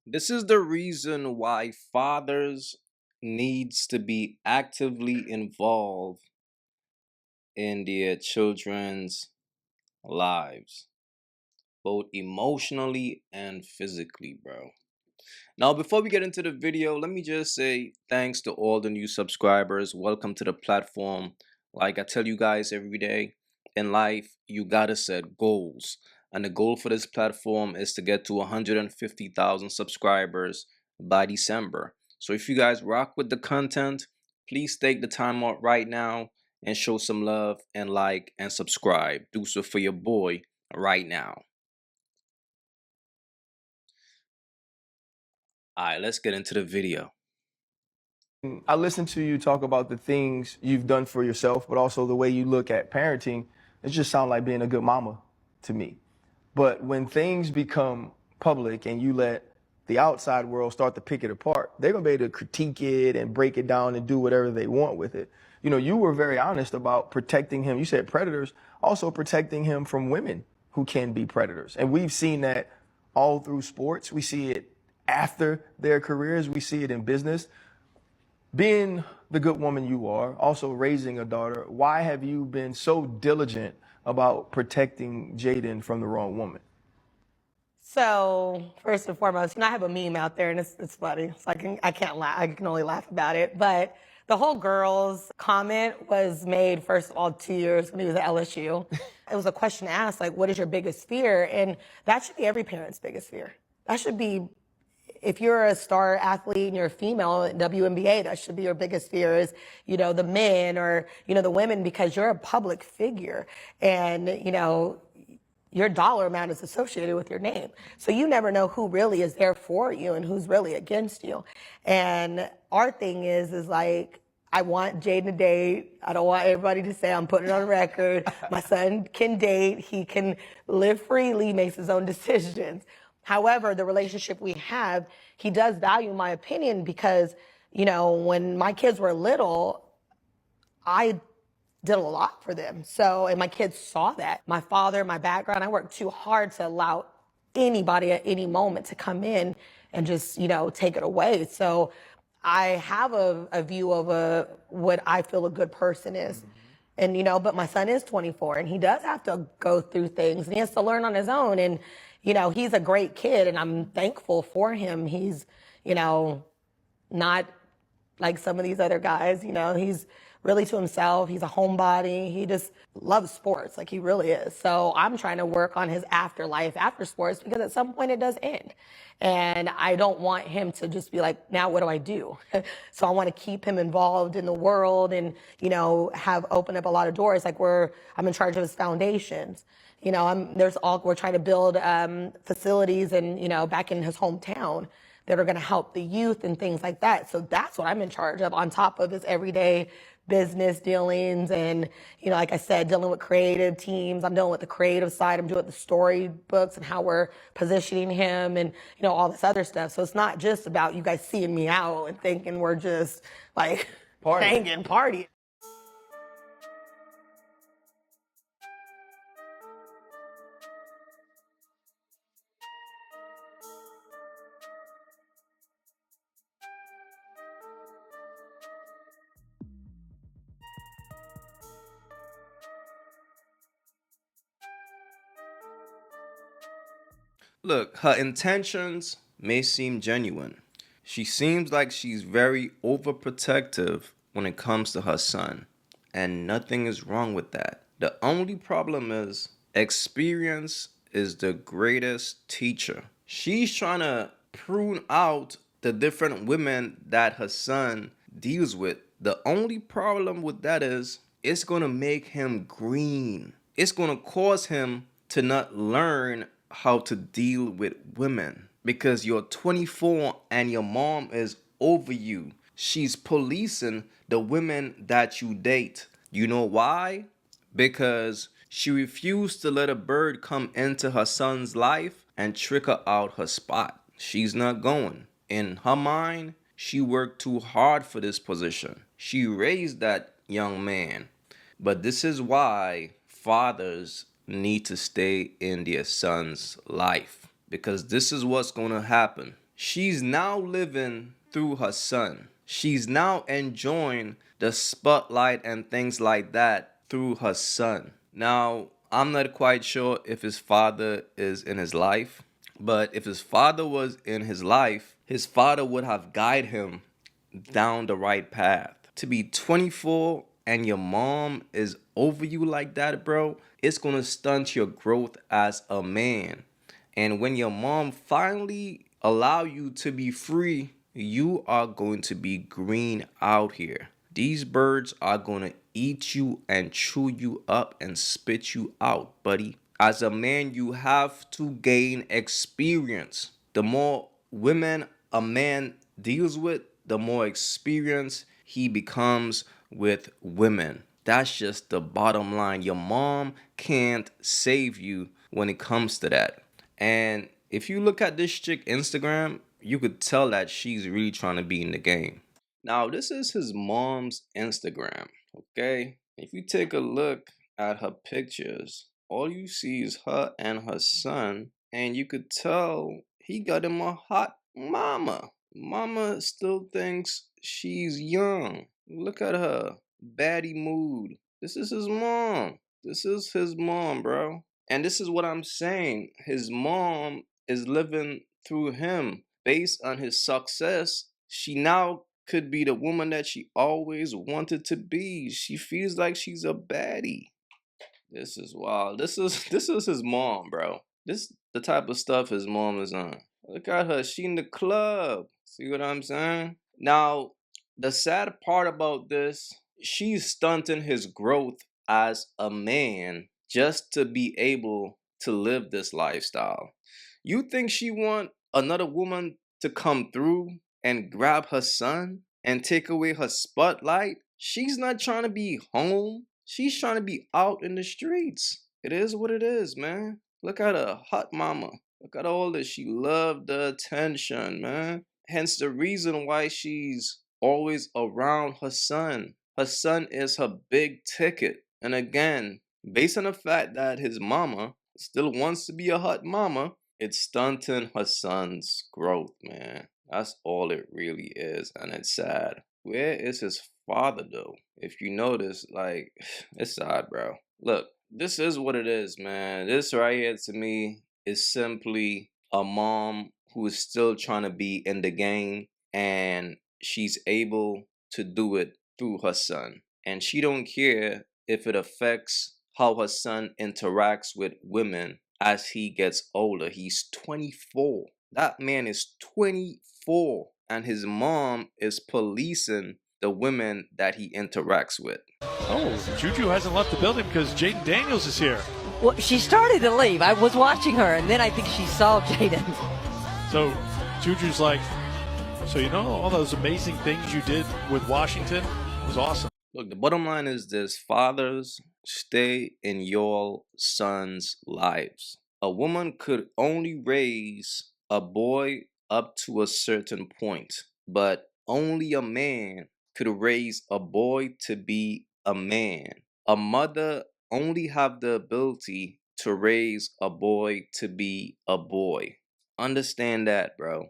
This is the reason why fathers needs to be actively involved in their children's lives, both emotionally and physically, bro. Now, before we get into the video, let me just say thanks to all the new subscribers. Welcome to the platform. Like I tell you guys every day, in life, you gotta set goals. And the goal for this platform is to get to 150,000 subscribers by December. So if you guys rock with the content, please take the time out right now and show some love and like and subscribe. Do so for your boy right now. All right, let's get into the video. I listen to you talk about the things you've done for yourself, but also the way you look at parenting. It just sounds like being a good mama to me. But when things become public and you let the outside world start to pick it apart, they're gonna be able to critique it and break it down and do whatever they want with it. You know, you were very honest about protecting him. You said predators, also protecting him from women who can be predators. And we've seen that all through sports. We see it after their careers. We see it in business. Being the good woman you are, also raising a daughter, why have you been so diligent about protecting Jayden from the wrong woman? So first and foremost, I have a meme out there, and it's funny. So I can't laugh. I can only laugh about it. But the whole girls comment was made first of all 2 years when he was at LSU. It was a question asked like, "What is your biggest fear?" And that should be every parent's biggest fear. That should be, if you're a star athlete and you're a female in WNBA, that should be your biggest fear is, the men or, the women, because you're a public figure and, your dollar amount is associated with your name. So you never know who really is there for you and who's really against you. And our thing is like, I want Jayden to date. I don't want everybody to say I'm putting it on record. My son can date. He can live freely, makes his own decisions. However, the relationship we have, he does value my opinion because, when my kids were little, I did a lot for them. So, and my kids saw that. My father, my background, I worked too hard to allow anybody at any moment to come in and just, take it away. So I have a view of what I feel a good person is. And, but my son is 24 and he does have to go through things and he has to learn on his own. And, he's a great kid and I'm thankful for him. He's, not like some of these other guys, he's really to himself. He's a homebody. He just loves sports. Like he really is. So I'm trying to work on his afterlife after sports because at some point it does end. And I don't want him to just be like, now what do I do? So I want to keep him involved in the world and, have opened up a lot of doors. Like I'm in charge of his foundations. We're trying to build facilities and, back in his hometown that are going to help the youth and things like that. So that's what I'm in charge of on top of his everyday business dealings. And, like I said, dealing with creative teams. I'm dealing with the creative side. I'm doing the storybooks and how we're positioning him and, all this other stuff. So it's not just about you guys seeing me out and thinking we're just like hanging, partying. Look, her intentions may seem genuine. She seems like she's very overprotective when it comes to her son, and nothing is wrong with that. The only problem is experience is the greatest teacher. She's trying to prune out the different women that her son deals with. The only problem with that is it's going to make him green. It's going to cause him to not learn how to deal with women because you're 24 and your mom is over you. She's policing the women that you date. You know why? Because she refused to let a bird come into her son's life and trick her out her spot. She's not going. In her mind, she worked too hard for this position. She raised that young man. But this is why fathers need to stay in their son's life, because this is what's going to happen. She's now living through her son. She's now enjoying the spotlight and things like that through her son. Now, I'm not quite sure if his father is in his life, but if his father was in his father would have guided him down the right path. To be 24 and your mom is over you like that, bro, it's gonna stunt your growth as a man. And when your mom finally allow you to be free, you are going to be green out here. These birds are going to eat you and chew you up and spit you out, buddy. As a man, you have to gain experience. The more women a man deals with, the more experience he becomes with women. That's just the bottom line. Your mom can't save you when it comes to that. And if you look at this chick Instagram, you could tell that she's really trying to be in the game. Now, this is his mom's Instagram, okay? If you take a look at her pictures, all you see is her and her son, and you could tell he got him a hot mama. Mama still thinks she's young. Look at her. Baddie mood. This is his mom. This is his mom, bro. And this is what I'm saying. His mom is living through him. Based on his success, she now could be the woman that she always wanted to be. She feels like she's a baddie. This is wild. This is his mom, bro. This the type of stuff his mom is on. Look at her. She in the club. See what I'm saying? Now, the sad part about this, she's stunting his growth as a man just to be able to live this lifestyle. You think she want another woman to come through and grab her son and take away her spotlight? She's not trying to be home. She's trying to be out in the streets. It is what it is, man. Look at her hot mama. Look at all this. She loved the attention, man. Hence the reason why she's always around her son. Her son is her big ticket. And again, based on the fact that his mama still wants to be a hot mama, it's stunting her son's growth, man. That's all it really is, and it's sad. Where is his father, though? If you notice, like, it's sad, bro. Look, this is what it is, man. This right here, to me, is simply a mom who is still trying to be in the game, and she's able to do it through her son. And she don't care if it affects how her son interacts with women as he gets older. He's 24. That man is 24, and his mom is policing the women that he interacts with. Oh, Juju hasn't left the building because Jayden Daniels is here. Well, she started to leave. I was watching her, and then I think she saw Jayden. So Juju's like, so you know all those amazing things you did with Washington? It was awesome. Look, the bottom line is this: fathers, stay in your sons' lives. A woman could only raise a boy up to a certain point, but only a man could raise a boy to be a man. A mother only have the ability to raise a boy to be a boy. Understand that, bro.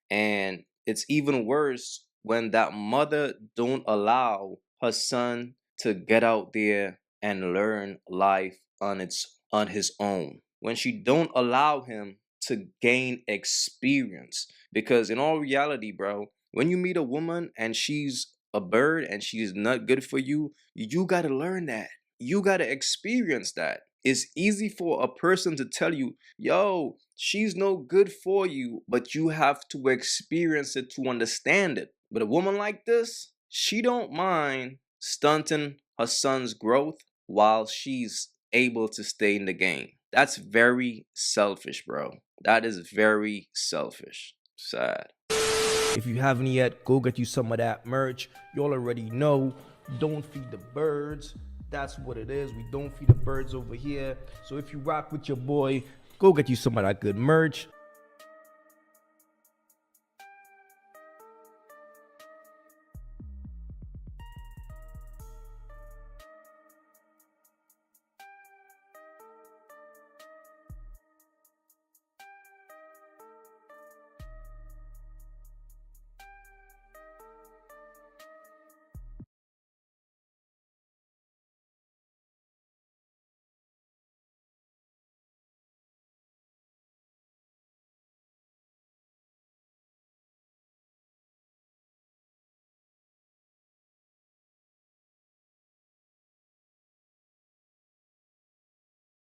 And it's even worse when that mother don't allow her son to get out there and learn life on his own. When she don't allow him to gain experience. Because in all reality, bro, when you meet a woman and she's a bird and she's not good for you, you got to learn that. You got to experience that. It's easy for a person to tell you, yo, she's no good for you, but you have to experience it to understand it. But a woman like this, she don't mind stunting her son's growth while she's able to stay in the game. That's very selfish, bro. That is very selfish. Sad. If you haven't yet, go get you some of that merch. You all already know, don't feed the birds. That's what it is. We don't feed the birds over here. So if you rock with your boy, go get you some of that good merch.